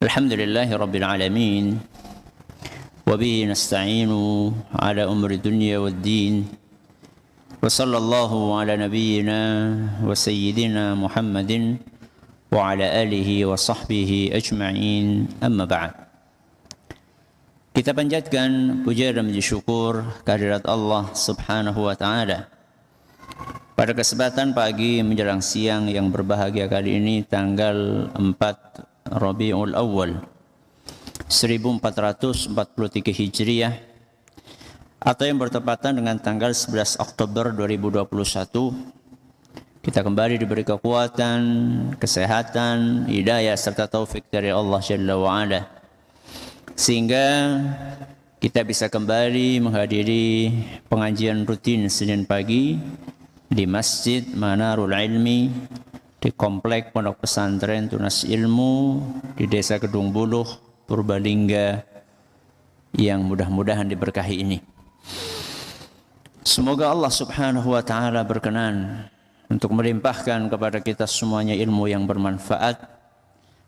Alhamdulillahi Rabbil Alamin. Wabihi nasta'inu ala umri dunya wad din. Wa sallallahu ala nabiyyina wa sayyidina Muhammadin wa ala alihi wa sahbihi ajma'in. Amma ba'd. Kita panjatkan puja dan puji syukur kehadirat Allah Subhanahu wa taala. Pada kesempatan pagi menjelang siang yang berbahagia kali ini, tanggal 4 Rabiul Awal 1443 Hijriah atau yang bertepatan dengan tanggal 11 Oktober 2021, kita kembali diberi kekuatan, kesehatan, hidayah serta taufik dari Allah Jalla wa'ala, sehingga kita bisa kembali menghadiri pengajian rutin Senin pagi di Masjid Manarul Ilmi di Komplek Pondok Pesantren Tunas Ilmu di Desa Kedung Buluh, Purbalingga yang mudah-mudahan diberkahi ini. Semoga Allah Subhanahu wa taala berkenan untuk melimpahkan kepada kita semuanya ilmu yang bermanfaat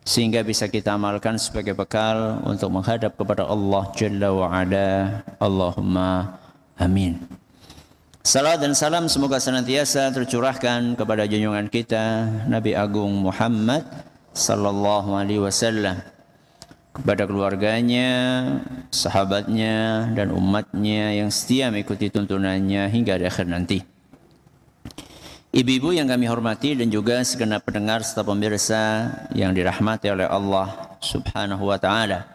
sehingga bisa kita amalkan sebagai bekal untuk menghadap kepada Allah Jalla wa Ala. Allahumma amin. Salam dan salam semoga senantiasa tercurahkan kepada junjungan kita Nabi Agung Muhammad sallallahu alaihi wasallam, kepada keluarganya, sahabatnya dan umatnya yang setia mengikuti tuntunannya hingga di akhir nanti. Ibu-ibu yang kami hormati dan juga segenap pendengar serta pemirsa yang dirahmati oleh Allah Subhanahu wa taala.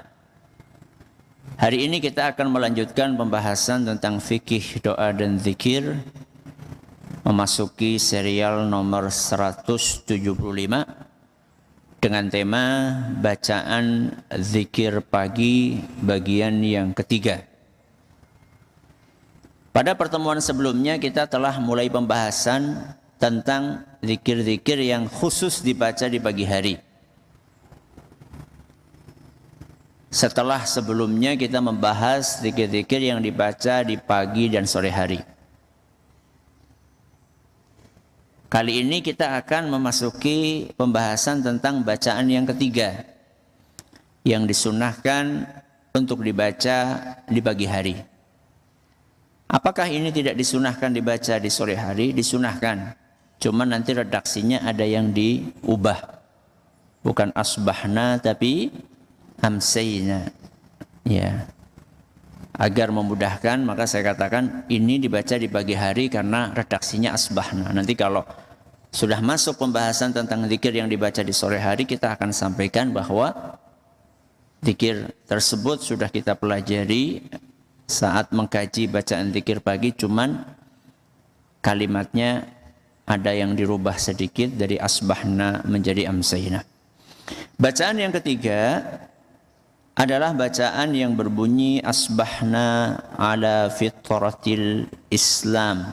Hari ini kita akan melanjutkan pembahasan tentang fikih doa dan zikir, memasuki serial nomor 175 dengan tema bacaan zikir pagi bagian yang ketiga. Pada pertemuan sebelumnya kita telah mulai pembahasan tentang zikir-zikir yang khusus dibaca di pagi hari. Setelah sebelumnya kita membahas zikir-zikir yang dibaca di pagi dan sore hari. Kali ini kita akan memasuki pembahasan tentang bacaan yang ketiga yang disunahkan untuk dibaca di pagi hari. Apakah ini tidak disunahkan dibaca di sore hari? Disunahkan. Cuma nanti redaksinya ada yang diubah. Bukan asbahna tapi amsayna, ya, agar memudahkan maka saya katakan ini dibaca di pagi hari karena redaksinya asbahna. Nanti kalau sudah masuk pembahasan tentang zikir yang dibaca di sore hari, kita akan sampaikan bahwa zikir tersebut sudah kita pelajari saat mengkaji bacaan zikir pagi, cuman kalimatnya ada yang dirubah sedikit dari asbahna menjadi amsayna. Bacaan yang ketiga adalah bacaan yang berbunyi asbahna ala fitratil Islam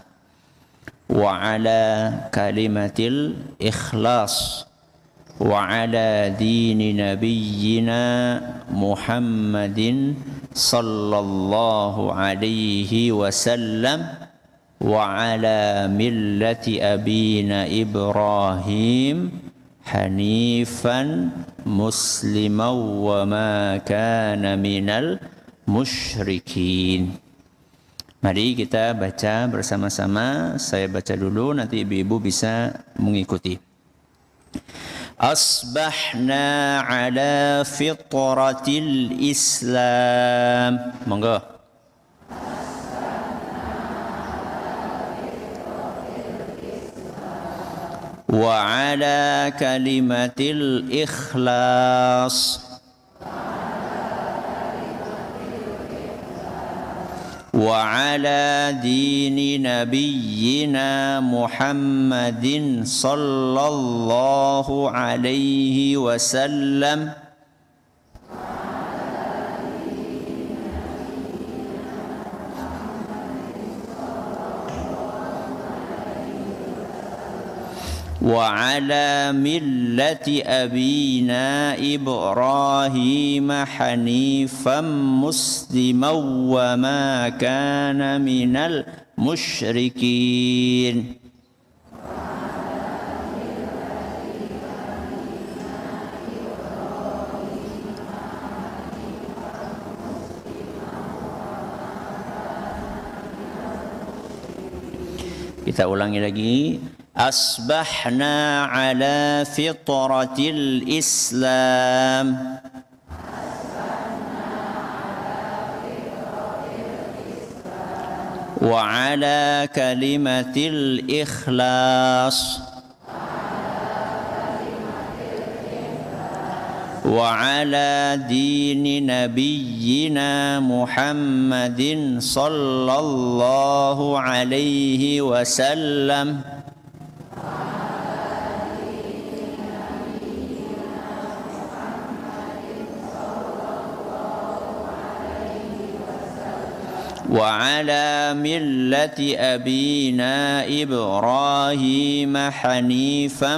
wa ala kalimatil ikhlas wa ala dini nabiyyina Muhammadin sallallahu alaihi wasallam wa ala millati abina Ibrahim hanifan musliman wa ma kana minal musyrikin. Mari kita baca bersama-sama. Saya baca dulu, nanti ibu-ibu bisa mengikuti. Asbahna ala fitratil Islam. Monggo. وعلى كلمة الإخلاص وعلى دين نبينا محمد صلى الله عليه وسلم وعلى ملة أبينا إبراهيم حنيفا مسلما وما كان من المشركين. Kita ulangi lagi. Asbahna ala fitratil Islam. Wa ala kalimatil ikhlas. وعلى دين نبينا محمد صلى الله عليه وسلم وعلى ملة أبينا إبراهيم حنيفا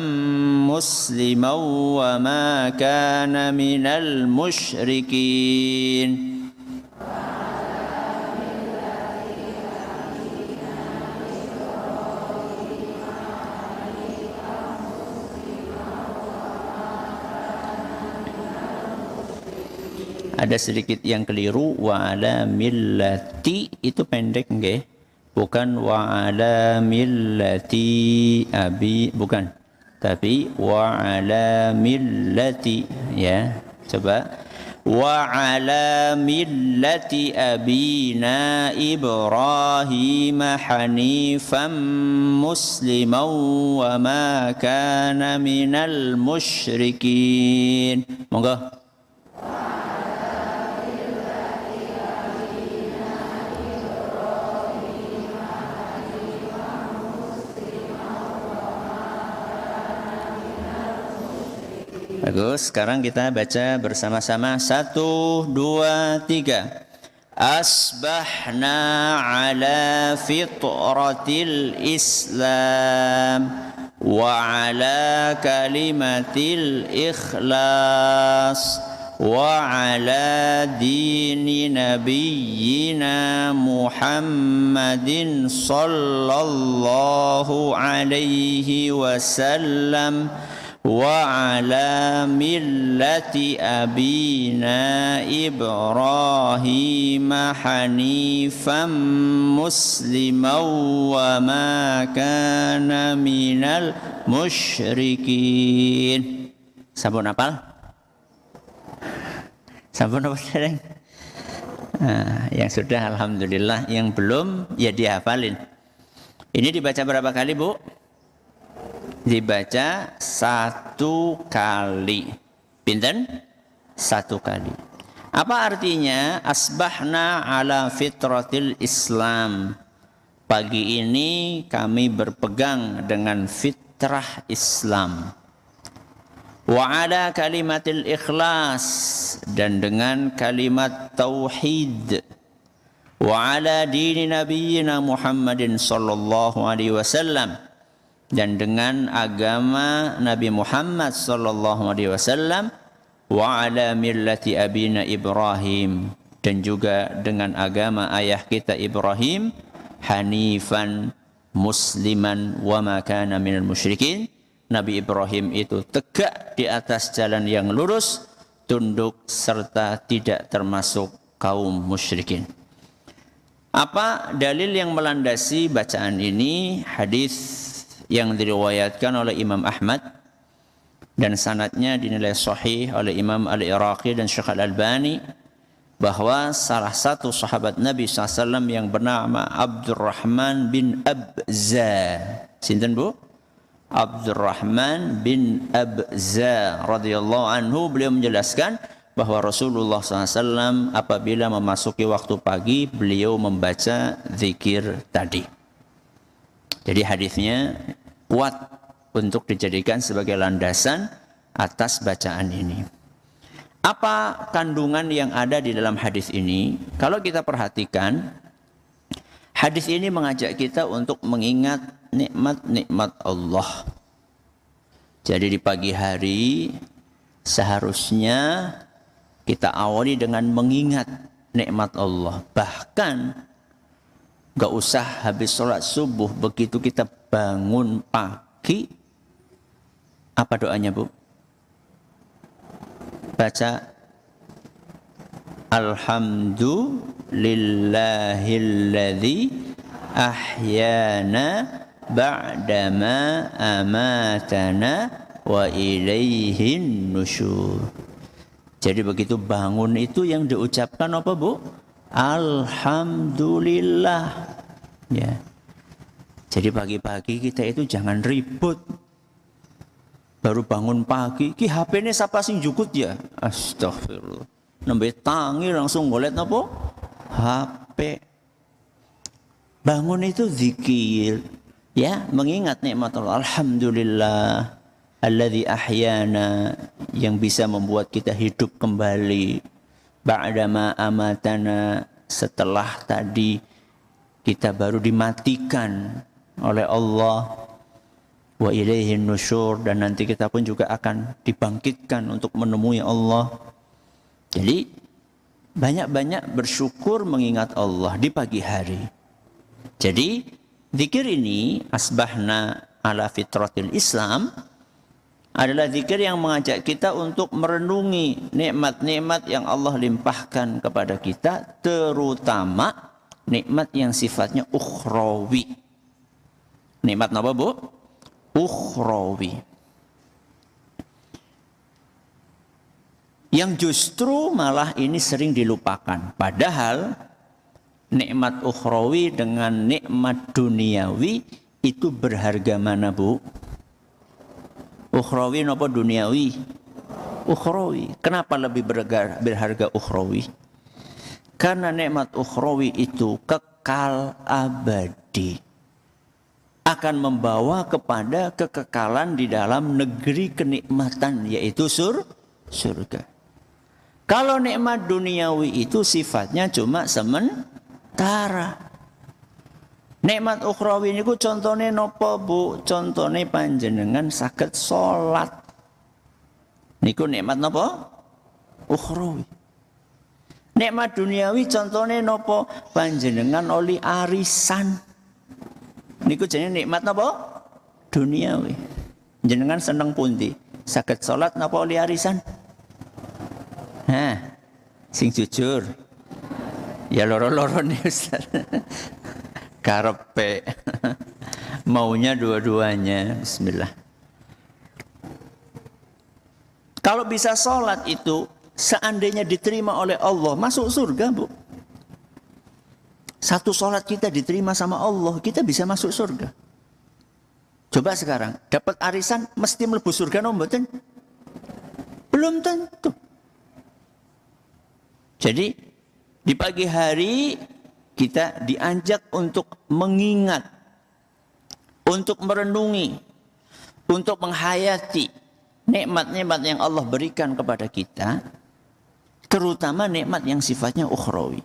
مسلما وما كان من المشركين. Ada sedikit yang keliru, wa ala millati itu pendek nggih, bukan wa ala millati abi, bukan, tapi wa ala millati, ya. Coba wa ala millati abina Ibrahim hanifan musliman wa ma kana minal musyrikin. Monggo. Bagus, sekarang kita baca bersama-sama. 1, 2, 3. Asbahna ala fitratil Islam wa ala kalimatil ikhlas wa ala dini nabiyyina Muhammadin sallallahu alaihi wasallam wa ala millati abina Ibrahim hanifan musliman wa ma kana minal musyrikin. Sampun hafal? Sampun apa sering? Yang sudah alhamdulillah, yang belum ya dihafalin. Ini dibaca berapa kali, Bu? Dibaca 1 kali. Pinten? 1 kali. Apa artinya? Asbahna ala fitratil Islam. Pagi ini kami berpegang dengan fitrah Islam. Wa ala kalimatil ikhlas, dan dengan kalimat tauhid. Wa ala dini nabiyyina Muhammadin sallallahu alaihi wasallam, dan dengan agama Nabi Muhammad sallallahu alaihi wasallam. Wa ala millati abina Ibrahim, dan juga dengan agama ayah kita Ibrahim, hanifan musliman wa ma kana minal musyrikin. Nabi Ibrahim itu tegak di atas jalan yang lurus, tunduk serta tidak termasuk kaum musyrikin. Apa dalil yang melandasi bacaan ini? Hadis yang diriwayatkan oleh Imam Ahmad dan sanadnya dinilai sahih oleh Imam Al-Iraqi dan Syekh Al-Albani, bahwa salah satu sahabat Nabi SAW yang bernama Abdurrahman bin Abza. Sinten, Bu? Abdurrahman bin Abza radhiyallahu anhu, beliau menjelaskan bahwa Rasulullah SAW apabila memasuki waktu pagi, beliau membaca zikir tadi. Jadi hadisnya kuat untuk dijadikan sebagai landasan atas bacaan ini. Apa kandungan yang ada di dalam hadis ini? Kalau kita perhatikan, hadis ini mengajak kita untuk mengingat nikmat-nikmat Allah. Jadi di pagi hari seharusnya kita awali dengan mengingat nikmat Allah. Bahkan gak usah habis sholat subuh, begitu kita bangun pagi, apa doanya, Bu? Baca alhamdulillahilladzi ahyana ba'dama amatana wa ilaihin nusyur. Jadi begitu bangun itu yang diucapkan apa, Bu? Alhamdulillah. Ya. Jadi pagi-pagi kita itu jangan ribut. Baru bangun pagi, ki HP-ne siapa sing jukut ya? Astagfirullah. Nembe tangi langsung ngolet napa? HP. Bangun itu zikir, ya, mengingat nikmat Allah. Alhamdulillah alladzi ahyana, yang bisa membuat kita hidup kembali. Ba'dama amatana, setelah tadi kita baru dimatikan oleh Allah. Wa ilaihin nusyur, dan nanti kita pun juga akan dibangkitkan untuk menemui Allah. Jadi banyak-banyak bersyukur mengingat Allah di pagi hari. Jadi zikir ini asbahna ala fitratil Islam adalah zikir yang mengajak kita untuk merenungi nikmat-nikmat yang Allah limpahkan kepada kita, terutama nikmat yang sifatnya ukhrawi. Nikmat apa, Bu? Ukhrawi. Yang justru malah ini sering dilupakan. Padahal nikmat ukhrawi dengan nikmat duniawi itu berharga mana, Bu? Ukhrawi napa duniawi? Ukhrawi. Kenapa lebih berharga ukhrawi? Karena nikmat ukhrawi itu kekal abadi. Akan membawa kepada kekekalan di dalam negeri kenikmatan, yaitu surga. Kalau nikmat duniawi itu sifatnya cuma sementara. Nikmat ukhrawi niku contone napa, Bu? Contone panjenengan saged salat. Niku nikmat napa? Ukhrawi. Nikmat duniawi contone napa? Panjenengan oli arisan. Niku jenenge nikmat napa? Duniawi. Jenengan seneng pundi? Saged salat napa oli arisan? Hah. Sing jujur. Ya loro-loro nih Ustaz. Karepe maunya dua-duanya. Bismillah. Kalau bisa sholat itu seandainya diterima oleh Allah, masuk surga, Bu. Satu sholat kita diterima sama Allah, kita bisa masuk surga. Coba sekarang dapat arisan mesti mlebu surga no mboten? Belum tentu. Jadi di pagi hari kita diajak untuk mengingat, untuk merenungi, untuk menghayati nikmat-nikmat yang Allah berikan kepada kita, terutama nikmat yang sifatnya ukhrawi.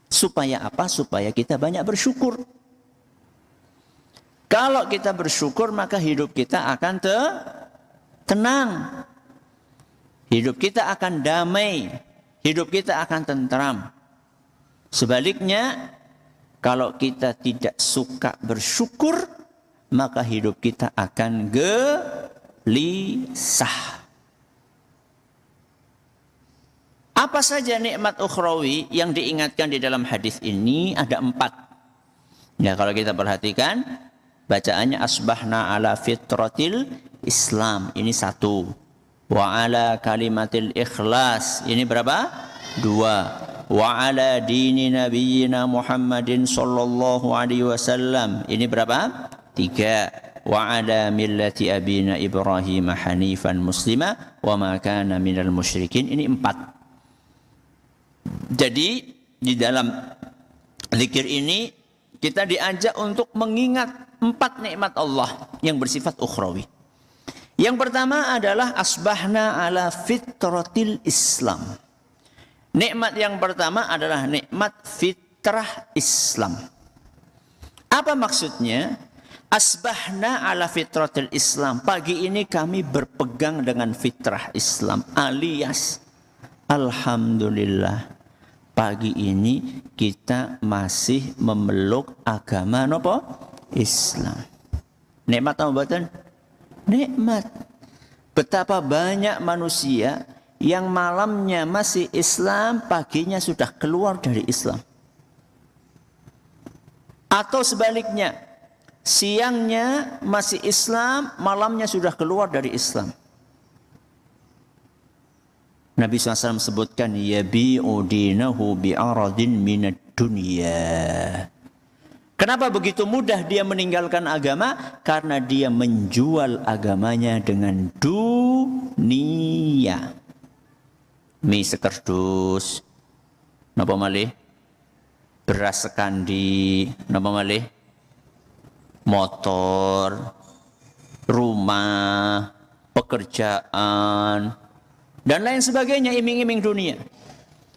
Supaya apa? Supaya kita banyak bersyukur. Kalau kita bersyukur, maka hidup kita akan tenang. Hidup kita akan damai. Hidup kita akan tentram. Sebaliknya, kalau kita tidak suka bersyukur, maka hidup kita akan gelisah. Apa saja nikmat ukhrawi yang diingatkan di dalam hadis ini? Ada 4. Ya, kalau kita perhatikan, bacaannya asbahna ala fitratil Islam. Ini 1. Wa ala kalimatil ikhlas. Ini berapa? 2. Wa ala dini nabiyyina Muhammadin sallallahu alaihi wasallam. Ini berapa? 3. Wa ala millati abina Ibrahim hanifan muslima wa ma kana minal musyrikin. Ini 4. Jadi di dalam zikir ini kita diajak untuk mengingat 4 nikmat Allah yang bersifat ukhrawi. Yang pertama adalah asbahna ala fitratil Islam. Nikmat yang pertama adalah nikmat fitrah Islam. Apa maksudnya? Asbahna ala fitratil Islam. Pagi ini kami berpegang dengan fitrah Islam, alias alhamdulillah, pagi ini kita masih memeluk agama apa? Islam. Nikmat apa mboten? Nikmat. Betapa banyak manusia yang malamnya masih Islam, paginya sudah keluar dari Islam. Atau sebaliknya, siangnya masih Islam, malamnya sudah keluar dari Islam. Nabi SAW sebutkan, yabi'u dinahu bi'aradin minad dunya. Kenapa begitu mudah dia meninggalkan agama? Karena dia menjual agamanya dengan dunia. Mie sekerdus, napa malih? Beras sekandi, napa malih? Motor, rumah, pekerjaan, dan lain sebagainya, iming-iming dunia.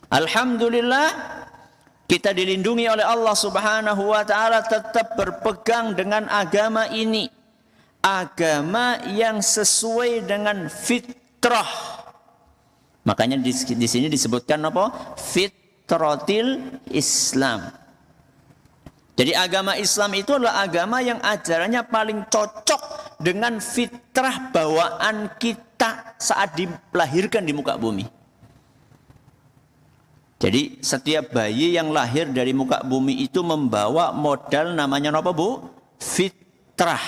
Alhamdulillah, kita dilindungi oleh Allah Subhanahu wa ta'ala tetap berpegang dengan agama ini. Agama yang sesuai dengan fitrah. Makanya di sini disebutkan apa? Fitratil Islam. Jadi agama Islam itu adalah agama yang ajarannya paling cocok dengan fitrah bawaan kita saat dilahirkan di muka bumi. Jadi setiap bayi yang lahir dari muka bumi itu membawa modal namanya apa, Bu? Fitrah.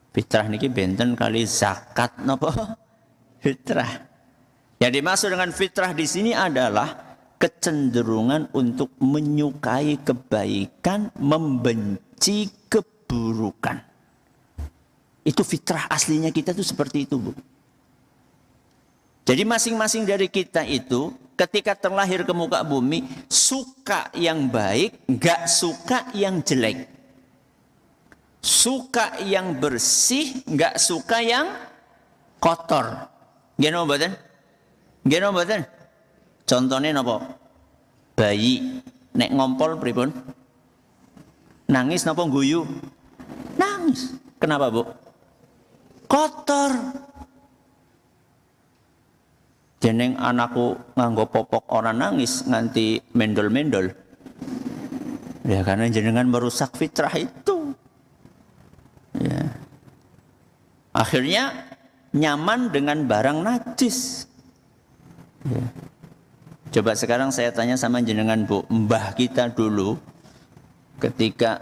Fitrah niki benten kali zakat napa? Fitrah. Yang dimaksud dengan fitrah di sini adalah kecenderungan untuk menyukai kebaikan, membenci keburukan. Itu fitrah aslinya kita tuh seperti itu, Bu. Jadi masing-masing dari kita itu ketika terlahir ke muka bumi suka yang baik, enggak suka yang jelek. Suka yang bersih, enggak suka yang kotor. Gimana mboten? Gimana mboten? Contohnya napa? Bayi nek ngompol pripun? Nangis napa guyu? Nangis. Kenapa, Bu? Kotor. Jeneng anakku nganggo popok orang nangis nganti mendol-mendol. Ya karena jenengan merusak fitrah itu. Ya. Akhirnya nyaman dengan barang najis. Ya. Coba sekarang saya tanya sama jenengan, Bu, mbah kita dulu ketika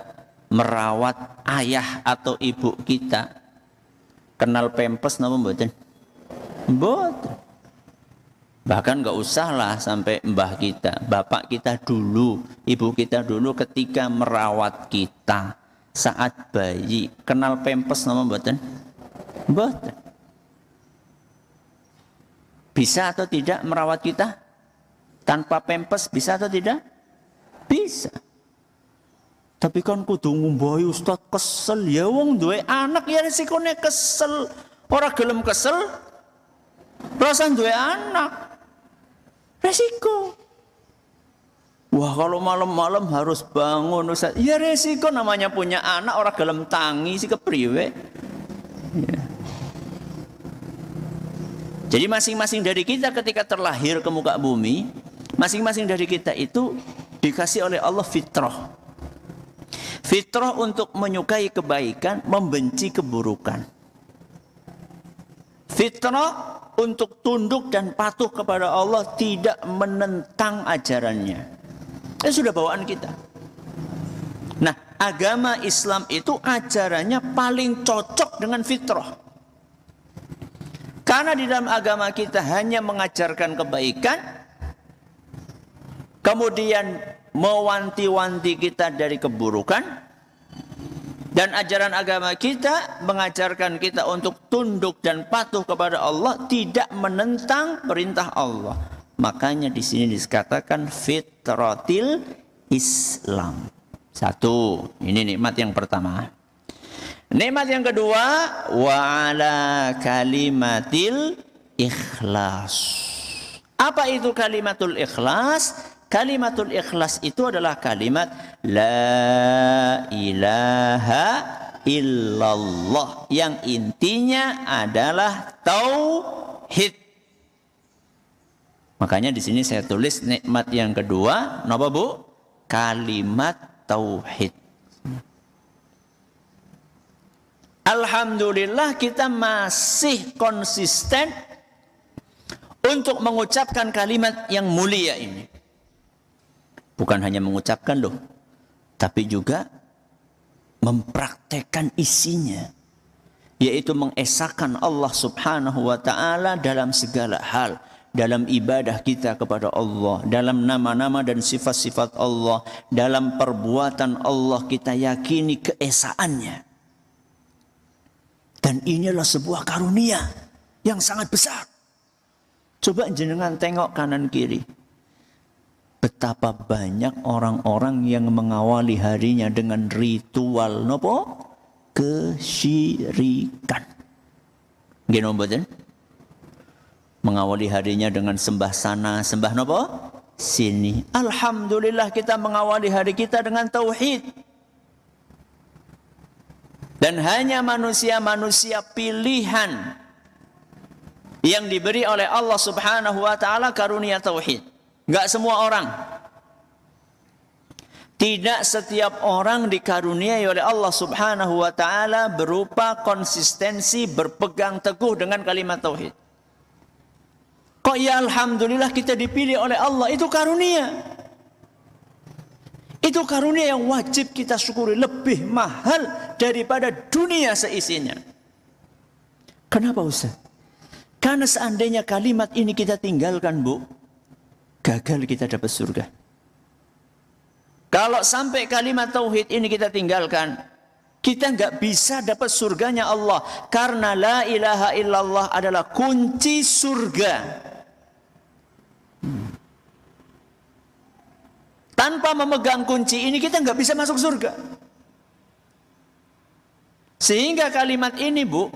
merawat ayah atau ibu kita kenal pempes napa mboten? Mboten. Bahkan nggak usah lah sampai mbah kita, bapak kita dulu, ibu kita dulu ketika merawat kita saat bayi kenal pempes nama mboten? Mboten. Bisa atau tidak merawat kita tanpa pempes? Bisa atau tidak? Bisa. Tapi kan kudu ngumbahi Ustaz kesel ya, wong duwe anak ya resikonya kesel. Ora gelem kesel, perasaan duwe anak. Resiko. Wah kalau malam-malam harus bangun Ustaz. Ya resiko namanya punya anak, orang gelem tangi si kepriwe. Ya. Jadi masing-masing dari kita ketika terlahir ke muka bumi, masing-masing dari kita itu dikasih oleh Allah fitrah. Fitrah untuk menyukai kebaikan, membenci keburukan. Fitrah untuk tunduk dan patuh kepada Allah, tidak menentang ajarannya. Itu sudah bawaan kita. Nah, agama Islam itu ajarannya paling cocok dengan fitrah. Karena di dalam agama kita hanya mengajarkan kebaikan, kemudian mewanti-wanti kita dari keburukan, dan ajaran agama kita mengajarkan kita untuk tunduk dan patuh kepada Allah, tidak menentang perintah Allah. Makanya di sini dikatakan fitratil Islam. Satu, ini nikmat yang pertama. Nikmat yang kedua, wa ala kalimatil ikhlas. Apa itu kalimatul ikhlas? Kalimatul ikhlas itu adalah kalimat la ilaha illallah yang intinya adalah tauhid. Makanya di sini saya tulis nikmat yang kedua, napa Bu? Kalimat tauhid. Alhamdulillah kita masih konsisten untuk mengucapkan kalimat yang mulia ini. Bukan hanya mengucapkan loh, tapi juga mempraktekkan isinya, yaitu mengesahkan Allah Subhanahu wa ta'ala dalam segala hal, dalam ibadah kita kepada Allah, dalam nama-nama dan sifat-sifat Allah, dalam perbuatan Allah kita yakini keesaannya. Dan inilah sebuah karunia yang sangat besar. Coba jenengan tengok kanan kiri. Betapa banyak orang-orang yang mengawali harinya dengan ritual nopo? Kesyirikan. Gini mboten? Mengawali harinya dengan sembah sana, sembah nopo? Sini. Alhamdulillah kita mengawali hari kita dengan tauhid. Dan hanya manusia-manusia pilihan yang diberi oleh Allah Subhanahu wa ta'ala karunia tauhid. Enggak semua orang. Tidak setiap orang dikaruniai oleh Allah Subhanahu wa ta'ala berupa konsistensi berpegang teguh dengan kalimat tauhid. Kok ya alhamdulillah kita dipilih oleh Allah, itu karunia. Itu karunia yang wajib kita syukuri, lebih mahal daripada dunia seisinya. Kenapa Ustaz? Karena seandainya kalimat ini kita tinggalkan, Bu, gagal kita dapat surga. Kalau sampai kalimat tauhid ini kita tinggalkan, kita nggak bisa dapat surganya Allah. Karena la ilaha illallah adalah kunci surga. Tanpa memegang kunci ini kita nggak bisa masuk surga. Sehingga kalimat ini, Bu,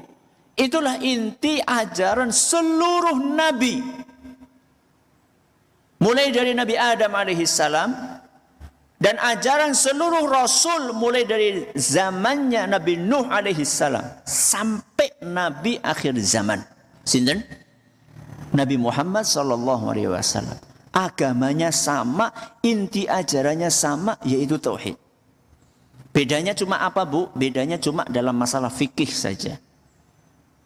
itulah inti ajaran seluruh nabi. Mulai dari Nabi Adam alaihissalam dan ajaran seluruh rasul mulai dari zamannya Nabi Nuh alaihissalam sampai Nabi akhir zaman. Sinten? Nabi Muhammad sallallahu alaihi wasallam. Agamanya sama, inti ajarannya sama, yaitu tauhid. Bedanya cuma apa, Bu? Bedanya cuma dalam masalah fikih saja.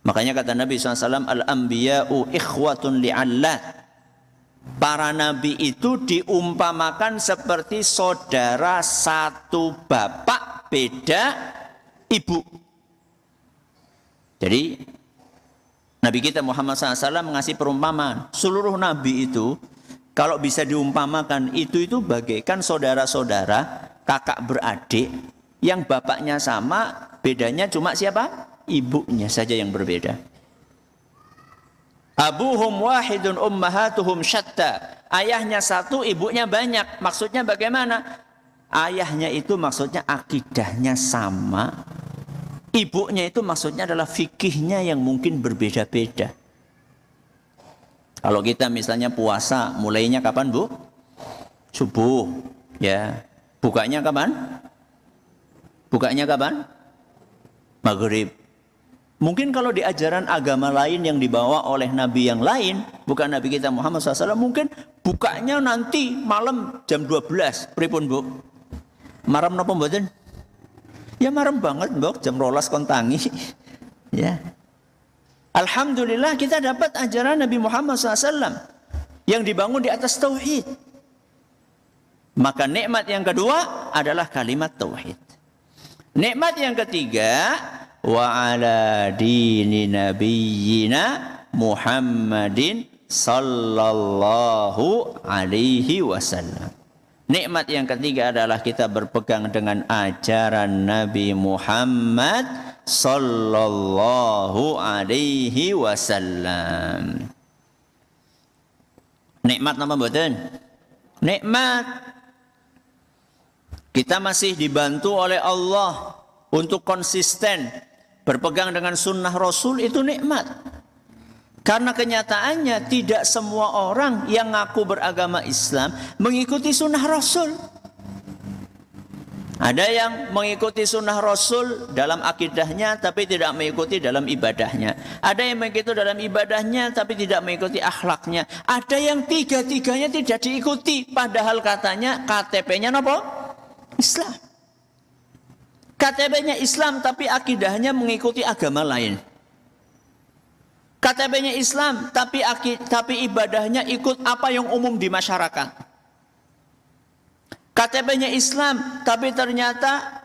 Makanya kata Nabi SAW, al-anbiya'u ikhwatun li'allat. Para nabi itu diumpamakan seperti saudara satu bapak beda ibu. Jadi Nabi kita Muhammad SAW mengasih perumpamaan. Seluruh nabi itu kalau bisa diumpamakan itu bagaikan saudara-saudara, kakak beradik yang bapaknya sama, bedanya cuma siapa? Ibunya saja yang berbeda. Abuhum wahidun ummahatuhum syatta. Ayahnya satu, ibunya banyak. Maksudnya bagaimana? Ayahnya itu maksudnya akidahnya sama. Ibunya itu maksudnya adalah fikihnya yang mungkin berbeda-beda. Kalau kita misalnya puasa, mulainya kapan, Bu? Subuh, ya. Bukanya kapan? Bukanya kapan? Maghrib. Mungkin kalau di ajaran agama lain yang dibawa oleh nabi yang lain, bukan nabi kita Muhammad SAW, mungkin bukanya nanti malam jam 12. Pripun, Bu? Maram napa mboten? Ya maram banget, Mbok, jam 12 kon tangi. Ya. Alhamdulillah kita dapat ajaran Nabi Muhammad SAW yang dibangun di atas tauhid. Maka nikmat yang kedua adalah kalimat tauhid. Nikmat yang ketiga, wa ala dini nabiyyina Muhammadin sallallahu alaihi wasallam. Nikmat yang ketiga adalah kita berpegang dengan ajaran Nabi Muhammad sallallahu alaihi wasallam. Nikmat nama mboten? Nikmat. Kita masih dibantu oleh Allah untuk konsisten berpegang dengan sunnah Rasul, itu nikmat. Karena kenyataannya tidak semua orang yang ngaku beragama Islam mengikuti sunnah Rasul. Ada yang mengikuti sunnah Rasul dalam akidahnya tapi tidak mengikuti dalam ibadahnya. Ada yang mengikuti dalam ibadahnya tapi tidak mengikuti akhlaknya. Ada yang tiga-tiganya tidak diikuti padahal katanya KTP-nya apa? Islam. KTP-nya Islam tapi akidahnya mengikuti agama lain. KTP-nya Islam tapi ibadahnya ikut apa yang umum di masyarakat. KTP-nya Islam tapi ternyata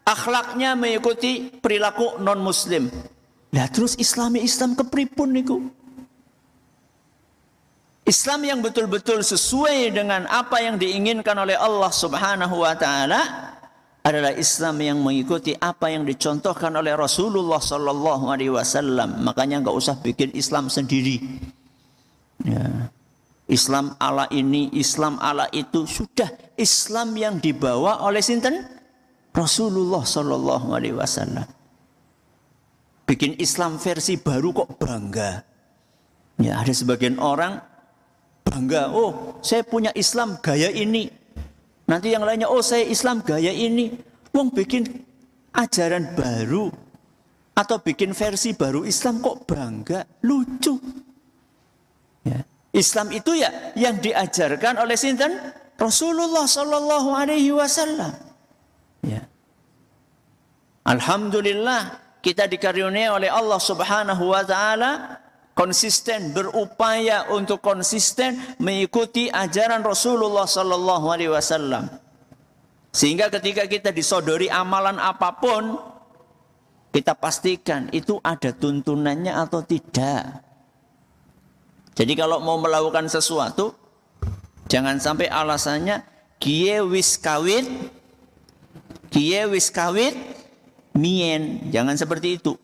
akhlaknya mengikuti perilaku non-muslim. Lah terus Islam kepripun niku? Islam yang betul-betul sesuai dengan apa yang diinginkan oleh Allah Subhanahu wa taala adalah Islam yang mengikuti apa yang dicontohkan oleh Rasulullah sallallahu alaihi wasallam. Makanya enggak usah bikin Islam sendiri. Ya. Islam ala ini, Islam ala itu, sudah Islam yang dibawa oleh sinten? Rasulullah sallallahu alaihi wasallam. Bikin Islam versi baru kok bangga. Ya, ada sebagian orang bangga, oh saya punya Islam gaya ini. Nanti yang lainnya, oh saya Islam gaya ini. Wong bikin ajaran baru atau bikin versi baru Islam kok bangga, lucu. Ya. Islam itu ya yang diajarkan oleh sinten? Rasulullah sallallahu alaihi wasallam. Ya. Alhamdulillah kita dikaruniai oleh Allah Subhanahu wa taala konsisten, berupaya untuk konsisten mengikuti ajaran Rasulullah sallallahu alaihi wasallam. Sehingga ketika kita disodori amalan apapun, kita pastikan itu ada tuntunannya atau tidak. Jadi kalau mau melakukan sesuatu, jangan sampai alasannya kiye wis kawit mien. Jangan seperti itu.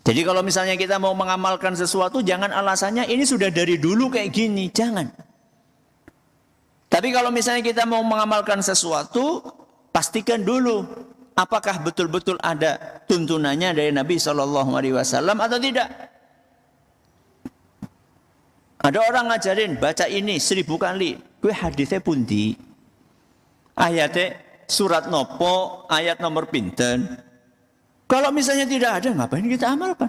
Jadi kalau misalnya kita mau mengamalkan sesuatu, jangan alasannya ini sudah dari dulu kayak gini, jangan. Tapi kalau misalnya kita mau mengamalkan sesuatu, pastikan dulu apakah betul-betul ada tuntunannya dari Nabi SAW atau tidak. Ada orang ngajarin baca ini 1000 kali, gue hadisnya pundi, ayatnya surat nopo, ayat nomor pinten. Kalau misalnya tidak ada, ngapain kita amalkan?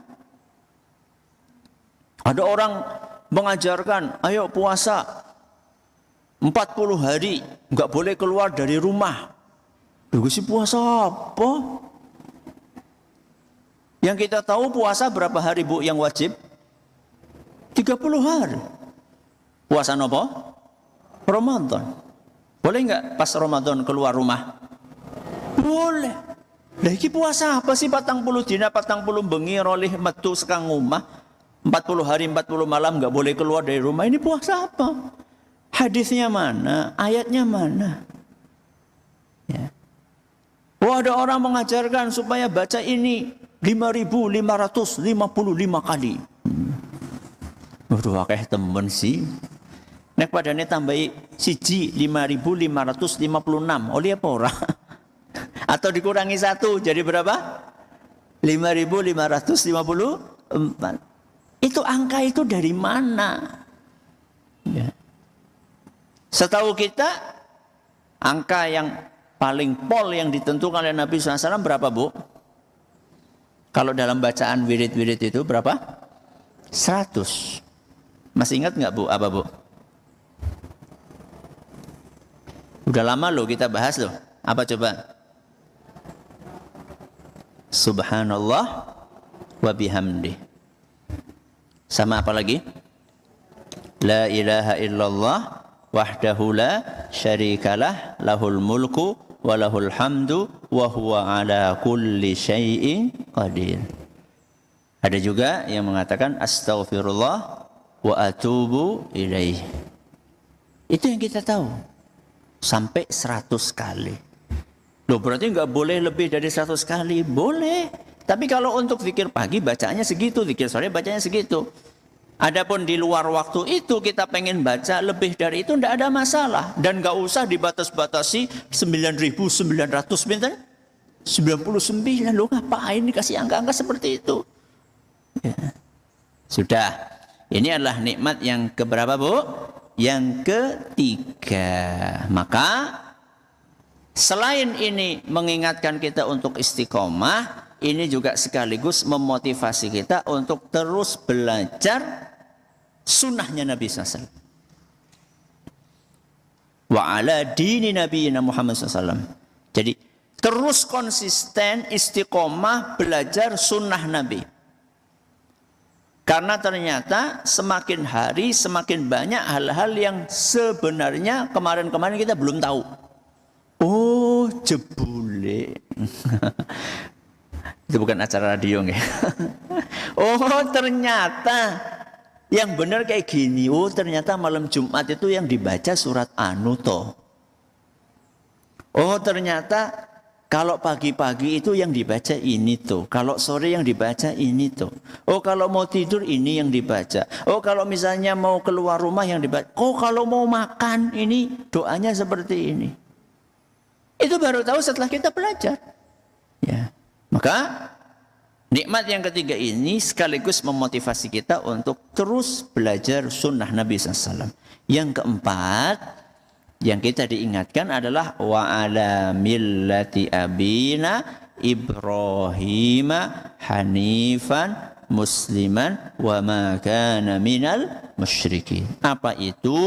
Ada orang mengajarkan, ayo puasa 40 hari, nggak boleh keluar dari rumah. Duh, sih puasa apa? Yang kita tahu puasa berapa hari Bu yang wajib? 30 hari. Puasa nopo? Ramadan. Boleh nggak pas Ramadan keluar rumah? Boleh. Lah iki puasa apa sih 40 dina 40 bengi rolih metu sekang omah 40 hari 40 malam enggak boleh keluar dari rumah. Ini puasa apa? Hadisnya mana? Ayatnya mana? Ya. Oh, ada orang mengajarkan supaya baca ini 5.555 kali. Waduh, akeh temen sih. Nek padane tambahi siji 5.556. Oleh apa ora? Atau dikurangi 1 jadi berapa? 5.554. Itu angka itu dari mana? Ya. Setahu kita angka yang paling pol yang ditentukan oleh Nabi SAW berapa Bu? Kalau dalam bacaan wirid-wirid itu berapa? 100. Masih ingat nggak Bu? Apa Bu? Udah lama loh kita bahas loh. Apa coba? Subhanallah wa bihamdih. Sama apa lagi? La ilaha illallah wahdahu la syarikalah lahul mulku wa lahul hamdu wa huwa ala kulli syai'in qadir. Ada juga yang mengatakan astaghfirullah wa atubu ilaih. Itu yang kita tahu. Sampai 100 kali. Loh, berarti nggak boleh lebih dari 100 kali? Boleh. Tapi kalau untuk zikir pagi bacanya segitu, zikir sore bacanya segitu. Adapun di luar waktu itu kita pengen baca lebih dari itu tidak ada masalah. Dan nggak usah dibatas-batasi 9.999. Loh, ngapain dikasih angka-angka seperti itu? Ya. Sudah. Ini adalah nikmat yang keberapa Bu? Yang ketiga. Maka selain ini mengingatkan kita untuk istiqomah, ini juga sekaligus memotivasi kita untuk terus belajar sunnahnya Nabi SAW. Wa ala dini Nabi Muhammad SAW. Jadi terus konsisten istiqomah belajar sunnah Nabi. Karena ternyata semakin hari semakin banyak hal-hal yang sebenarnya kemarin-kemarin kita belum tahu. Oh, jebul. bule. Itu bukan acara radio nggih. Oh, ternyata yang benar kayak gini. Oh, ternyata malam Jumat itu yang dibaca surat Anu toh. Oh, ternyata kalau pagi-pagi itu yang dibaca ini tuh. Kalau sore yang dibaca ini tuh. Oh, kalau mau tidur ini yang dibaca. Oh, kalau misalnya mau keluar rumah yang dibaca. Oh, kalau mau makan ini doanya seperti ini. Itu baru tahu setelah kita belajar. Ya. Maka nikmat yang ketiga ini sekaligus memotivasi kita untuk terus belajar sunnah Nabi SAW. Yang keempat yang kita diingatkan adalah wa ala millati abina Ibrahim hanifan musliman wa ma kana minal musyrikin. Apa itu?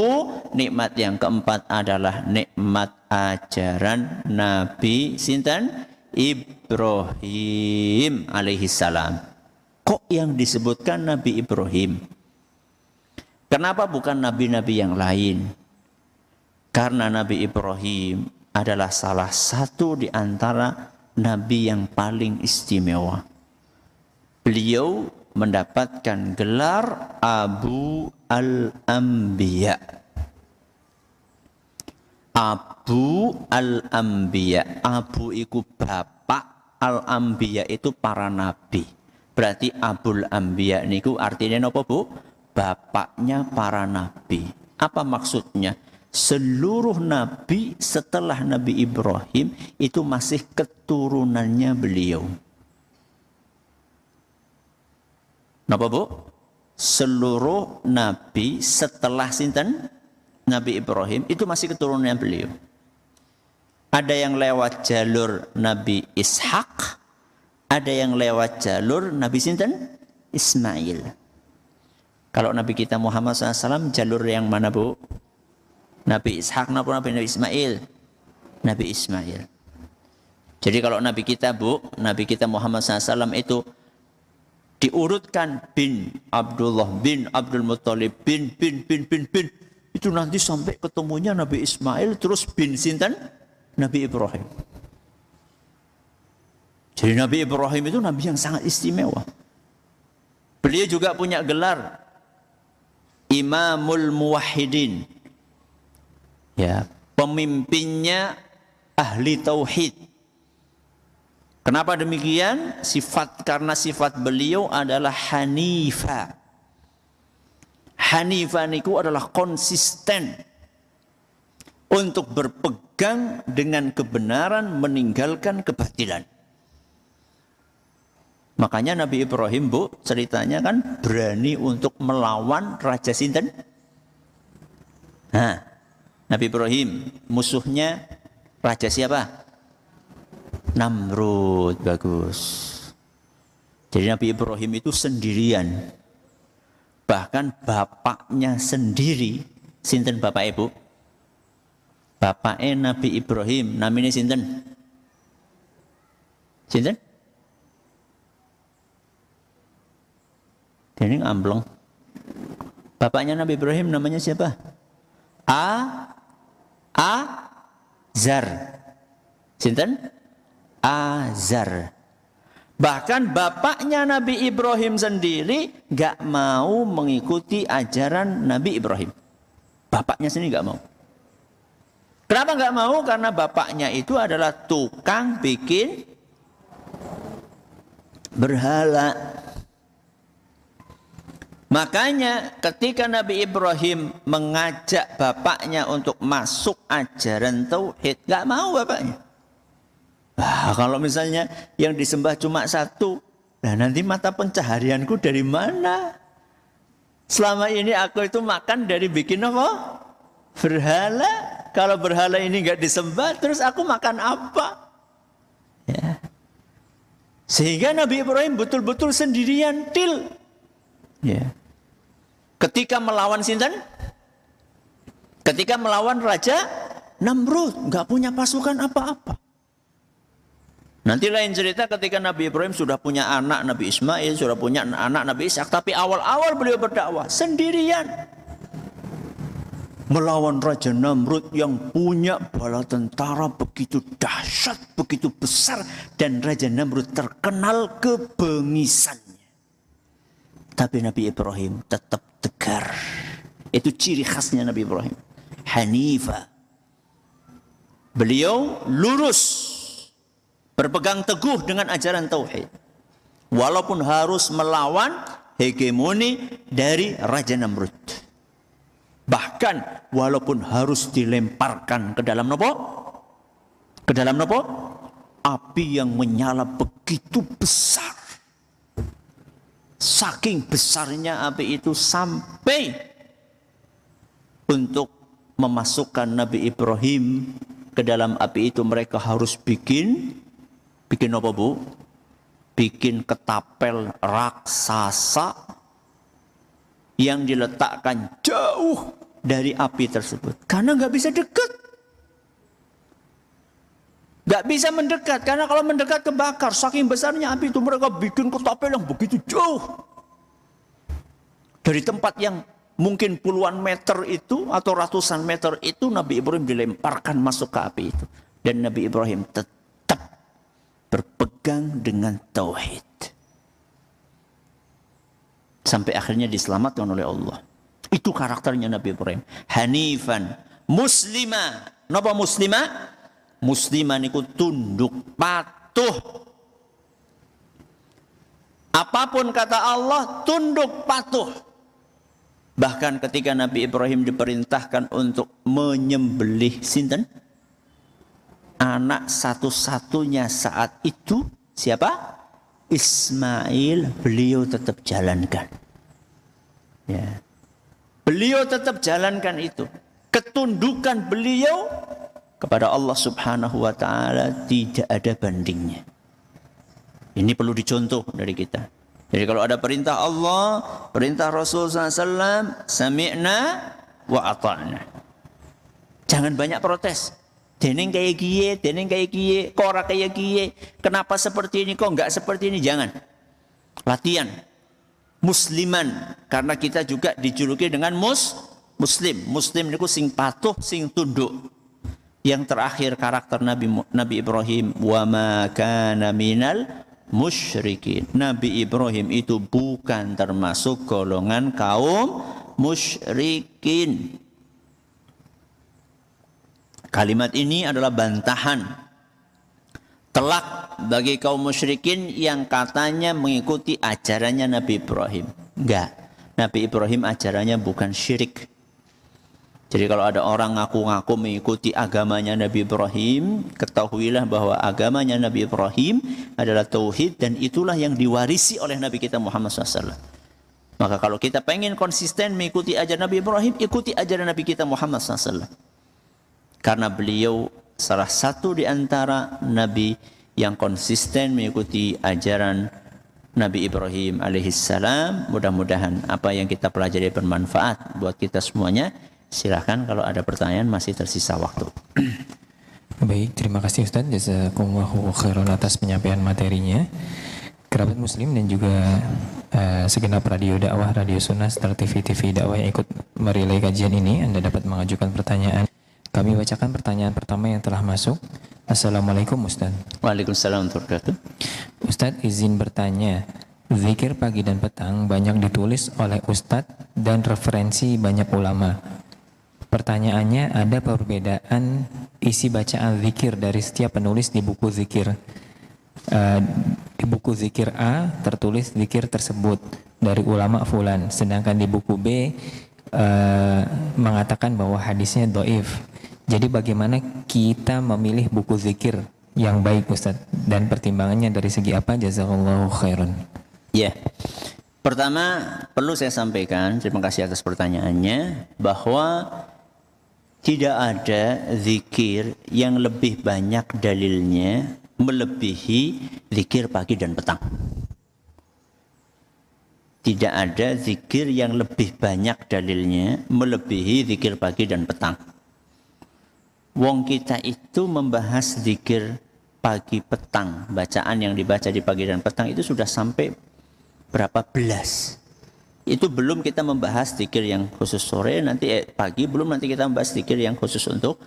Nikmat yang keempat adalah nikmat ajaran Nabi sinten? Ibrahim alaihi salam. Kok yang disebutkan Nabi Ibrahim? Kenapa bukan nabi-nabi yang lain? Karena Nabi Ibrahim adalah salah satu di antara nabi yang paling istimewa. Beliau mendapatkan gelar Abu al-Anbiya. Abu al-Anbiya. Abu itu bapak, al-Anbiya itu para nabi. Berarti Abul Anbiya niku artinya apa, Bu? Bapaknya para nabi. Apa maksudnya? Seluruh nabi setelah Nabi Ibrahim itu masih keturunannya beliau. Napa, Bu? Seluruh nabi setelah sinten? Nabi Ibrahim itu masih keturunannya beliau. Ada yang lewat jalur Nabi Ishak, ada yang lewat jalur Nabi sinten? Ismail. Kalau Nabi kita Muhammad SAW jalur yang mana, Bu? Nabi Ishak napa Nabi Ismail? Nabi Ismail. Jadi kalau Nabi kita, Bu, Nabi kita Muhammad SAW itu diurutkan bin Abdullah bin Abdul Muttalib bin. Itu nanti sampai ketemunya Nabi Ismail terus bin sinten? Nabi Ibrahim. Jadi Nabi Ibrahim itu nabi yang sangat istimewa. Beliau juga punya gelar Imamul Muwahhidin. Ya, pemimpinnya ahli tauhid. Kenapa demikian? Karena sifat beliau adalah Hanifah. Hanifah niku adalah konsisten untuk berpegang dengan kebenaran, meninggalkan kebatilan. Makanya Nabi Ibrahim, Bu, ceritanya kan berani untuk melawan Raja sinten? Nah, Nabi Ibrahim musuhnya raja siapa? Namrud. Bagus. Jadi Nabi Ibrahim itu sendirian. Bahkan bapaknya sendiri, sinten bapak ibu? Bapaknya Nabi Ibrahim, namanya sinten? Sinten? Ini amblong. Bapaknya Nabi Ibrahim namanya siapa? Azar. Sinten? Azar. Bahkan bapaknya Nabi Ibrahim sendiri gak mau mengikuti ajaran Nabi Ibrahim. Bapaknya sendiri gak mau. Kenapa gak mau? Karena bapaknya itu adalah tukang bikin berhala. Makanya ketika Nabi Ibrahim mengajak bapaknya untuk masuk ajaran tauhid, gak mau bapaknya. Kalau misalnya yang disembah cuma satu, nah nanti mata pencaharianku dari mana? Selama ini aku itu makan dari bikin apa? Berhala. Kalau berhala ini nggak disembah, terus aku makan apa? Ya. Sehingga Nabi Ibrahim betul-betul sendirian, til. Ya. Ketika melawan sinten? Ketika melawan Raja Namrud, nggak punya pasukan apa-apa. Nanti lain cerita ketika Nabi Ibrahim sudah punya anak Nabi Ismail, sudah punya anak Nabi Ishak, tapi awal-awal beliau berdakwah sendirian. melawan Raja Namrud yang punya bala tentara begitu dahsyat, begitu besar, dan Raja Namrud terkenal kebengisannya. Tapi Nabi Ibrahim tetap tegar. Itu ciri khasnya Nabi Ibrahim. Hanifa. Beliau lurus, berpegang teguh dengan ajaran tauhid, walaupun harus melawan hegemoni dari Raja Namrud. Bahkan walaupun harus dilemparkan ke dalam nopo? Ke dalam nopo? Api yang menyala begitu besar. Saking besarnya api itu sampai untuk memasukkan Nabi Ibrahim ke dalam api itu mereka harus bikin apa Bu? Bikin ketapel raksasa yang diletakkan jauh dari api tersebut. Karena nggak bisa dekat. Nggak bisa mendekat. Karena kalau mendekat kebakar. Saking besarnya api itu mereka bikin ketapel yang begitu jauh. Dari tempat yang mungkin puluhan meter itu atau ratusan meter itu Nabi Ibrahim dilemparkan masuk ke api itu. Dan Nabi Ibrahim tetap berpegang dengan tauhid. Sampai akhirnya diselamatkan oleh Allah. Itu karakternya Nabi Ibrahim. Hanifan, muslima. Napa muslima? Muslima niku tunduk patuh. Apapun kata Allah, tunduk patuh. Bahkan ketika Nabi Ibrahim diperintahkan untuk menyembelih sinten? Anak satu-satunya saat itu siapa? Ismail, beliau tetap jalankan. Ya. Beliau tetap jalankan itu. Ketundukan beliau kepada Allah Subhanahu wa taala tidak ada bandingnya. Ini perlu dicontoh dari kita. Jadi kalau ada perintah Allah, perintah Rasul SAW, sami'na wa ata'na. Jangan banyak protes. Deneng kayak gie, kok ora kayak gie. Kenapa seperti ini, kok enggak seperti ini? Jangan. Latihan. Musliman. Karena kita juga dijuluki dengan muslim. Muslim itu sing patuh, sing tunduk. Yang terakhir karakter Nabi Ibrahim. Wa ma kana minal musyrikin. Nabi Ibrahim itu bukan termasuk golongan kaum musyrikin. Kalimat ini adalah bantahan telak bagi kaum musyrikin yang katanya mengikuti ajarannya Nabi Ibrahim. Enggak. Nabi Ibrahim ajarannya bukan syirik. Jadi kalau ada orang ngaku-ngaku mengikuti agamanya Nabi Ibrahim, ketahuilah bahwa agamanya Nabi Ibrahim adalah tauhid dan itulah yang diwarisi oleh Nabi kita Muhammad SAW. Maka kalau kita pengen konsisten mengikuti ajaran Nabi Ibrahim, ikuti ajaran Nabi kita Muhammad SAW. Karena beliau salah satu di antara Nabi yang konsisten mengikuti ajaran Nabi Ibrahim alaihissalam. Mudah-mudahan apa yang kita pelajari bermanfaat buat kita semuanya. Silahkan kalau ada pertanyaan, masih tersisa waktu. Baik, terima kasih Ustaz. Jazakumullahu khairan atas penyampaian materinya. Kerabat Muslim dan juga segenap radio dakwah, radio sunnah, serta TV dakwah yang ikut merelay kajian ini, Anda dapat mengajukan pertanyaan. Kami bacakan pertanyaan pertama yang telah masuk. Assalamualaikum Ustaz. Waalaikumsalam warahmatullahi wabarakatuh. Ustaz izin bertanya, zikir pagi dan petang banyak ditulis oleh Ustaz dan referensi banyak ulama. Pertanyaannya, ada perbedaan isi bacaan zikir dari setiap penulis di buku zikir. Di buku zikir A tertulis zikir tersebut dari ulama fulan, sedangkan di buku B mengatakan bahwa hadisnya dhaif. Jadi bagaimana kita memilih buku zikir yang baik Ustaz, dan pertimbangannya dari segi apa? Jazakallahu khairan. Ya. Pertama perlu saya sampaikan, terima kasih atas pertanyaannya, bahwa tidak ada zikir yang lebih banyak dalilnya melebihi zikir pagi dan petang. Tidak ada zikir yang lebih banyak dalilnya melebihi zikir pagi dan petang. Wong kita itu membahas zikir pagi petang, bacaan yang dibaca di pagi dan petang itu sudah sampai berapa belas. Itu belum kita membahas zikir yang khusus sore, nanti pagi, belum nanti kita membahas zikir yang khusus untuk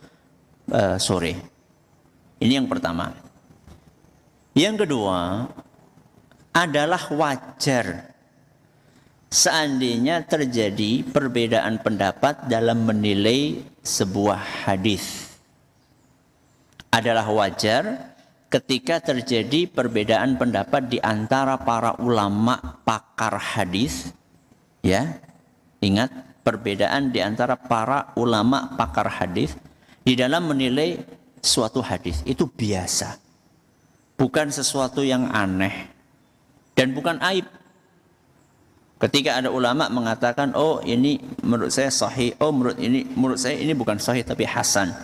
sore. Ini yang pertama. Yang kedua, adalah wajar seandainya terjadi perbedaan pendapat dalam menilai sebuah hadis. Adalah wajar ketika terjadi perbedaan pendapat di antara para ulama pakar hadis. Ya, ingat perbedaan di antara para ulama pakar hadis di dalam menilai suatu hadis itu biasa, bukan sesuatu yang aneh dan bukan aib. Ketika ada ulama mengatakan, oh ini menurut saya sahih, oh menurut saya ini bukan sahih tapi hasan.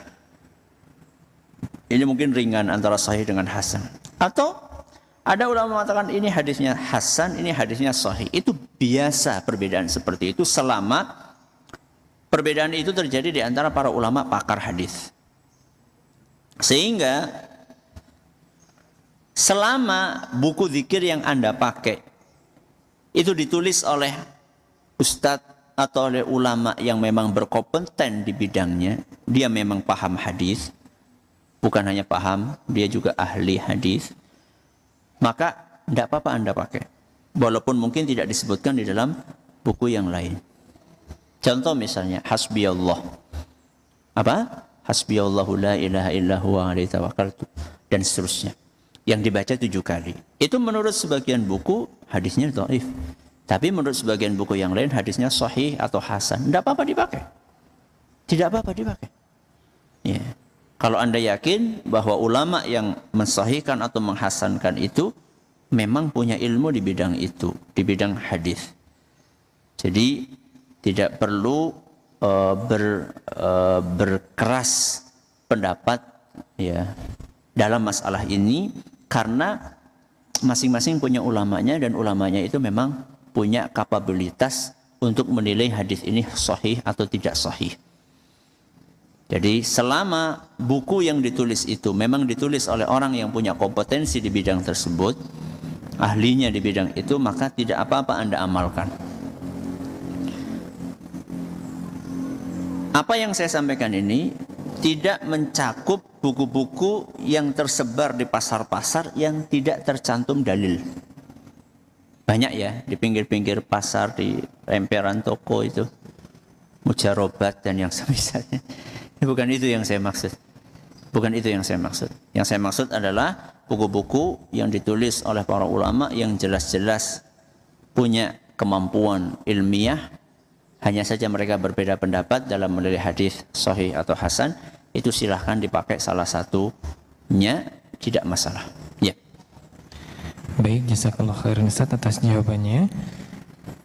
Ini mungkin ringan antara sahih dengan hasan. Atau ada ulama mengatakan ini hadisnya hasan, ini hadisnya sahih. Itu biasa perbedaan seperti itu selama perbedaan itu terjadi di antara para ulama pakar hadis. Sehingga selama buku zikir yang Anda pakai itu ditulis oleh ustadz atau oleh ulama yang memang berkompeten di bidangnya, dia memang paham hadis, bukan hanya paham, dia juga ahli hadis, maka tidak apa-apa Anda pakai. Walaupun mungkin tidak disebutkan di dalam buku yang lain. Contoh misalnya, hasbiyallah. Apa? Hasbiyallahu la ilaha illa huwa alaihi tawakkaltu. Dan seterusnya. Yang dibaca 7 kali. Itu menurut sebagian buku, hadisnya dhaif. Tapi menurut sebagian buku yang lain, hadisnya sahih atau hasan. Tidak apa-apa dipakai. Tidak apa-apa dipakai. Ya. Kalau Anda yakin bahwa ulama yang mensahihkan atau menghasankan itu memang punya ilmu di bidang itu, di bidang hadis. Jadi tidak perlu berkeras pendapat ya dalam masalah ini, karena masing-masing punya ulamanya dan ulamanya itu memang punya kapabilitas untuk menilai hadis ini sahih atau tidak sahih. Jadi selama buku yang ditulis itu memang ditulis oleh orang yang punya kompetensi di bidang tersebut, ahlinya di bidang itu, maka tidak apa-apa Anda amalkan. Apa yang saya sampaikan ini tidak mencakup buku-buku yang tersebar di pasar-pasar yang tidak tercantum dalil. Banyak ya di pinggir-pinggir pasar, di emperan toko itu, mujarobat dan yang semisalnya. Bukan itu yang saya maksud. Bukan itu yang saya maksud. Yang saya maksud adalah buku-buku yang ditulis oleh para ulama yang jelas-jelas punya kemampuan ilmiah. Hanya saja mereka berbeda pendapat dalam menilai hadis sahih atau hasan. Itu silahkan dipakai salah satunya, tidak masalah. Ya. Baik, jazakallah khairan Ustaz atas jawabannya.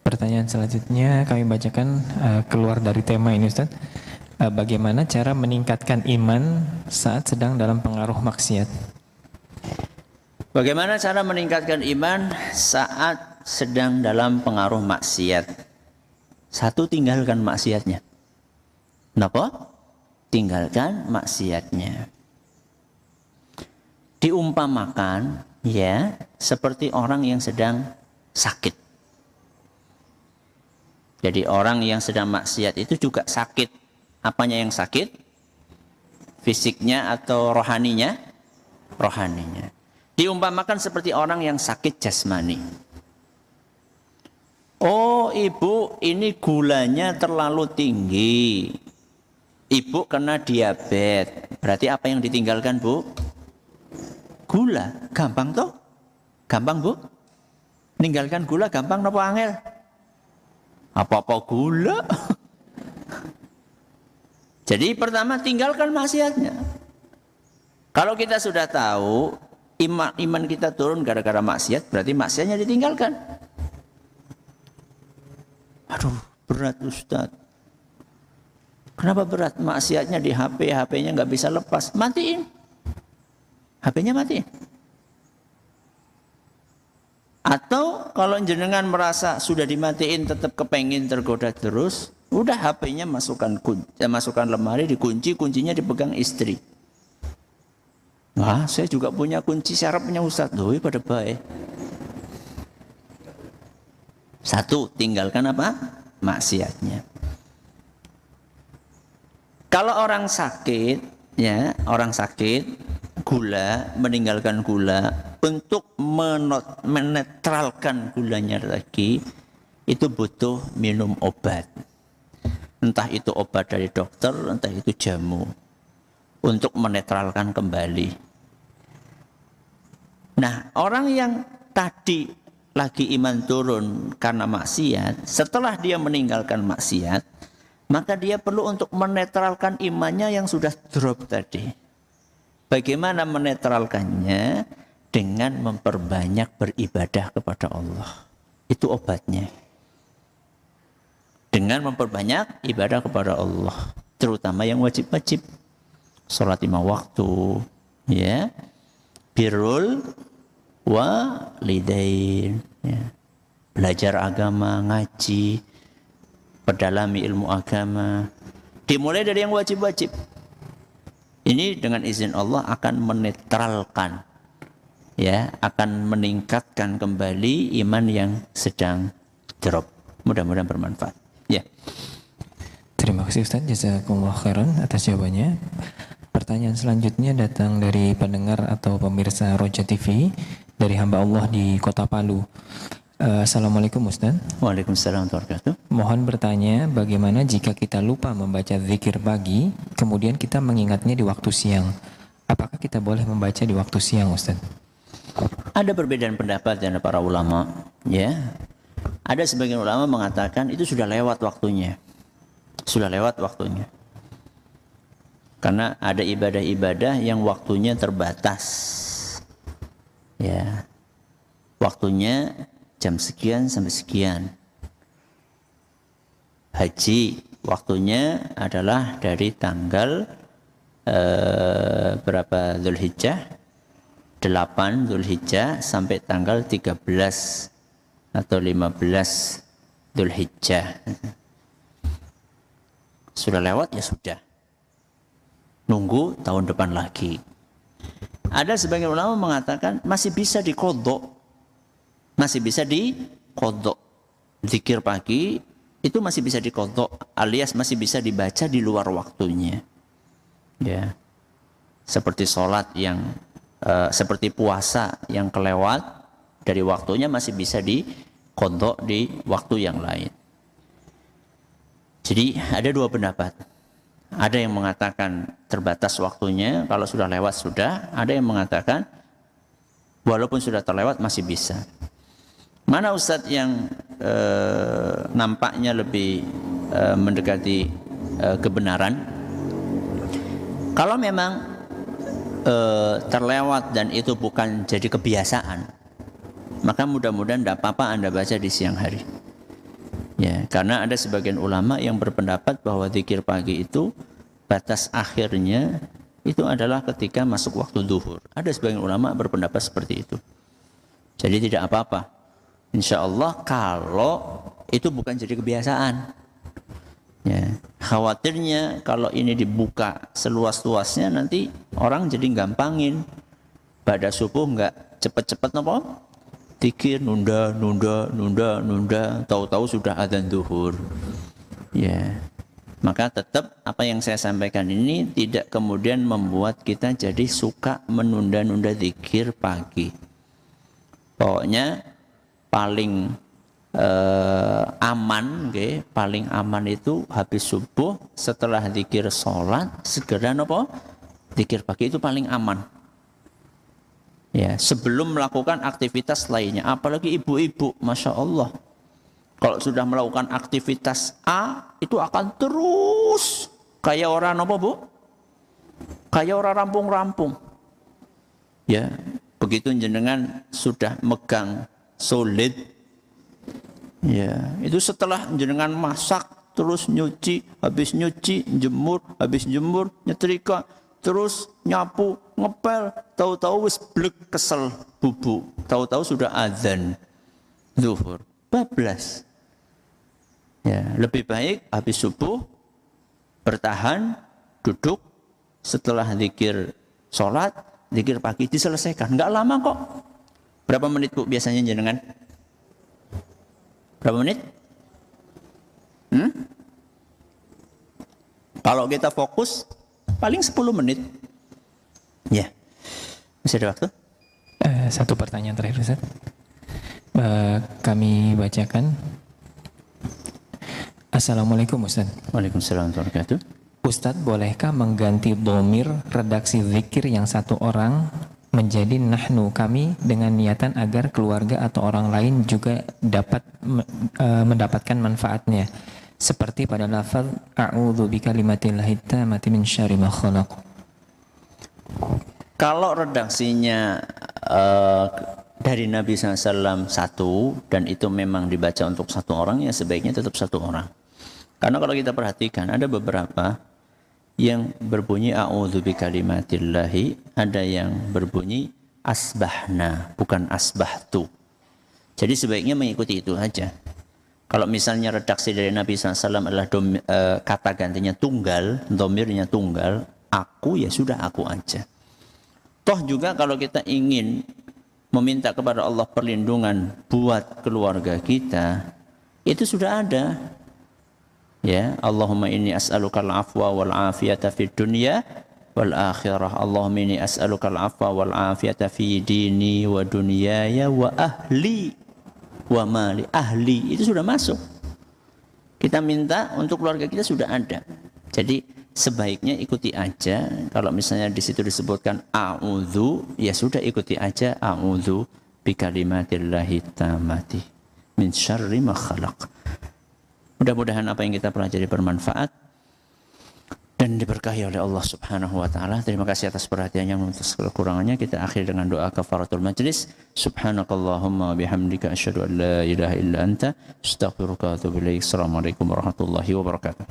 Pertanyaan selanjutnya kami bacakan keluar dari tema ini Ustaz. Bagaimana cara meningkatkan iman saat sedang dalam pengaruh maksiat? Bagaimana cara meningkatkan iman saat sedang dalam pengaruh maksiat? Satu, tinggalkan maksiatnya. Kenapa? Tinggalkan maksiatnya. Diumpamakan ya seperti orang yang sedang sakit. Jadi orang yang sedang maksiat itu juga sakit. Apanya yang sakit? Fisiknya atau rohaninya? Rohaninya. Diumpamakan seperti orang yang sakit jasmani. Oh ibu, ini gulanya terlalu tinggi. Ibu kena diabetes. Berarti apa yang ditinggalkan bu? Gula. Gampang toh? Gampang bu? Ninggalkan gula gampang napa angel? Apa-apa gula? Jadi pertama tinggalkan maksiatnya. Kalau kita sudah tahu iman kita turun gara-gara maksiat, berarti maksiatnya ditinggalkan. Aduh, berat Ustaz. Kenapa berat? Maksiatnya di HP, HP-nya nggak bisa lepas. Matiin. HP-nya matiin. Atau kalau jenengan merasa sudah dimatiin tetap kepengin tergoda terus, udah HP-nya masukkan lemari, dikunci, kuncinya dipegang istri. Wah, saya juga punya kunci syarafnya Ustaz. Doi pada baik. Satu, tinggalkan apa? Maksiatnya. Kalau orang sakit, ya, orang sakit gula, meninggalkan gula, untuk menetralkan gulanya lagi, itu butuh minum obat. Entah itu obat dari dokter, entah itu jamu, untuk menetralkan kembali. Nah, orang yang tadi lagi iman turun karena maksiat, setelah dia meninggalkan maksiat, maka dia perlu untuk menetralkan imannya yang sudah drop tadi. Bagaimana menetralkannya? Dengan memperbanyak beribadah kepada Allah. Itu obatnya. Dengan memperbanyak ibadah kepada Allah, terutama yang wajib-wajib. Salat 5 waktu, ya. Birrul walidain, ya. Belajar agama, ngaji, perdalami ilmu agama. Dimulai dari yang wajib-wajib. Ini dengan izin Allah akan menetralkan, ya, akan meningkatkan kembali iman yang sedang drop. Mudah-mudahan bermanfaat. Ya. Terima kasih Ustaz, jazakumullah khairan atas jawabannya. Pertanyaan selanjutnya datang dari pendengar atau pemirsa Roja TV dari hamba Allah di Kota Palu. Assalamualaikum Ustaz. Waalaikumsalam warahmatullahi wabarakatuh. Mohon bertanya, bagaimana jika kita lupa membaca zikir pagi, kemudian kita mengingatnya di waktu siang? Apakah kita boleh membaca di waktu siang, Ustaz? Ada perbedaan pendapat dari para ulama, ya. Ada sebagian ulama mengatakan itu sudah lewat waktunya. Sudah lewat waktunya. Karena ada ibadah-ibadah yang waktunya terbatas. Ya. Waktunya jam sekian sampai sekian. Haji waktunya adalah dari tanggal berapa Dzulhijjah? 8 Dzulhijjah sampai tanggal 13 atau 15 Dzulhijjah. Sudah lewat ya sudah. Nunggu tahun depan lagi. Ada sebagian ulama mengatakan masih bisa diqadha. Masih bisa diqadha. Zikir pagi itu masih bisa diqadha, alias masih bisa dibaca di luar waktunya. Ya. Seperti sholat yang seperti puasa yang kelewat dari waktunya masih bisa diqadha di waktu yang lain. Jadi ada dua pendapat. Ada yang mengatakan terbatas waktunya, kalau sudah lewat sudah. Ada yang mengatakan walaupun sudah terlewat masih bisa. Mana Ustadz yang nampaknya lebih mendekati kebenaran? Kalau memang terlewat dan itu bukan jadi kebiasaan, maka mudah-mudahan tidak apa-apa Anda baca di siang hari. Ya, karena ada sebagian ulama yang berpendapat bahwa zikir pagi itu batas akhirnya itu adalah ketika masuk waktu zuhur. Ada sebagian ulama berpendapat seperti itu. Jadi tidak apa-apa. Insya Allah kalau itu bukan jadi kebiasaan. Ya, khawatirnya kalau ini dibuka seluas-luasnya nanti orang jadi gampangin. Pada subuh nggak cepet-cepet apa? Zikir nunda, tahu-tahu sudah adzan zuhur. Ya. Maka tetap apa yang saya sampaikan ini tidak kemudian membuat kita jadi suka menunda-nunda zikir pagi. Pokoknya paling aman, okay? Paling aman itu habis subuh setelah zikir sholat segera apa? Zikir pagi itu paling aman. Ya, sebelum melakukan aktivitas lainnya, apalagi ibu-ibu, masya Allah, kalau sudah melakukan aktivitas A itu akan terus kayak orang apa bu? Kayak orang rampung-rampung. Ya, begitu jenengan sudah megang solid. Ya, itu setelah jenengan masak, terus nyuci, habis nyuci, jemur, habis jemur, nyetrika, terus nyapu, ngepel, tahu-tahu wis blek kesel bubuk, tahu-tahu sudah azan zuhur, bablas. Ya, lebih baik habis subuh bertahan, duduk, setelah zikir sholat, zikir pagi diselesaikan. Enggak lama kok. Berapa menit bu biasanya jenengan? Berapa menit? Kalau kita fokus paling 10 menit. Ya. Masih ada waktu? Satu pertanyaan terakhir, Ustaz. Kami bacakan. Assalamualaikum, Ustaz. Waalaikumsalam warahmatullahi wabarakatuh. Ustadz, bolehkah mengganti dhamir redaksi zikir yang satu orang menjadi nahnu, kami, dengan niatan agar keluarga atau orang lain juga dapat mendapatkan manfaatnya, seperti pada lafaz a'udzu bikalimatillahi tammati min syarri ma khalaq? Kalau redaksinya dari Nabi SAW satu dan itu memang dibaca untuk satu orang, ya sebaiknya tetap satu orang. Karena kalau kita perhatikan ada beberapa yang berbunyi a'udzu bikalimatillahi, ada yang berbunyi asbahna, bukan asbahtu. Jadi sebaiknya mengikuti itu aja. Kalau misalnya redaksi dari Nabi SAW adalah kata gantinya tunggal, dhamirnya tunggal, aku, ya sudah aku aja. Toh juga kalau kita ingin meminta kepada Allah perlindungan buat keluarga kita, itu sudah ada. Ya, Allahumma inni as'alukal afwa wal afiyata fid dunya wal akhirah. Allahumma inni as'alukal afwa wal afiyata fi dini wa dunyaya wa ahli wa mali. Ahli itu sudah masuk. Kita minta untuk keluarga kita sudah ada. Jadi sebaiknya ikuti aja. Kalau misalnya di situ disebutkan a'udzu, ya sudah ikuti aja a'udzu bikalimatillahi tammati min syarri ma khalaq. Mudah-mudahan apa yang kita pelajari bermanfaat dan diberkahi oleh Allah Subhanahu wa taala. Terima kasih atas perhatiannya. Untuk kekurangannya kita akhiri dengan doa kafaratul majlis. Subhanakallahumma bihamdika asyhadu an la ilaha illa anta astaghfiruka wa atubu ilaik. Assalamualaikum warahmatullahi wabarakatuh.